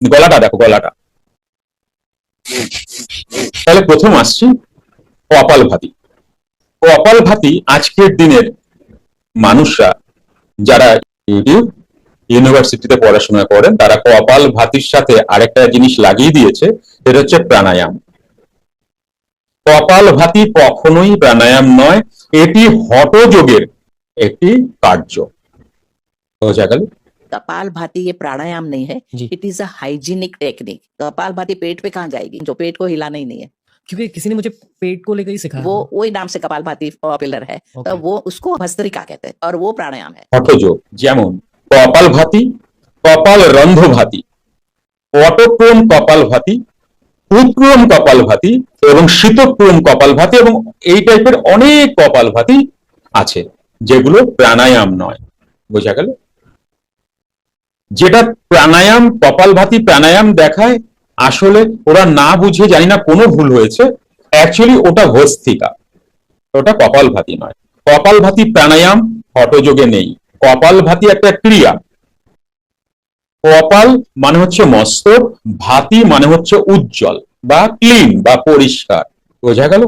গলাটা দেখো, গলাটা। তাহলে প্রথম আসছি কপালভাতি। কপালভাতি আজকের দিনের মানুষরা যারা ইউনিভার্সিটিতে পড়াশোনা করেন তারা কপালভাতির সাথে আরেকটা জিনিস লাগিয়ে দিয়েছে, সেটা হচ্ছে প্রাণায়াম। কপালভাতি কখনোই প্রাণায়াম নয়, এটি হঠযোগের একটি কার্য। বোঝা গেল? कपाल भाती ये प्राणायाम नहीं है, जी। It is a hygienic technique. Kapalbhati पेट पे कहाँ जाएगी, जो पेट को हिलाना ही नहीं है। क्योंकि किसी ने मुझे पेट को लेकर ही सिखाया वो था। वही नाम से कपाल भाती पॉपुलर है, तो Okay. वो उसको भस्त्रिका कहते हैं और वो प्राणायाम है। হঠযোগ যেমন কপালভাতি, কপাল রন্ধ্রভাতি, অটোক্রম কপালভাতি, উৎক্রম কপালভাতি এবং শীতক্রম কপালভাতি, এবং এই টাইপের অনেক কপালভাতি আছে যেগুলো প্রাণায়াম নয়। বোঝা গেল? যেটা প্রাণায়াম, কপালভাতি প্রাণায়াম দেখায়, আসলে ওরা না বুঝে, জানি না কোনো ভুল হয়েছে, অ্যাকচুয়ালি ওটা ভস্ত্রিকা, ওটা কপালভাতি নয়। কপালভাতি প্রাণায়াম হঠযোগে নেই। কপালভাতি একটা ক্রিয়া। কপাল মানে হচ্ছে মস্তক, ভাতি মানে হচ্ছে উজ্জ্বল বা ক্লিন বা পরিষ্কার। বোঝা গেল?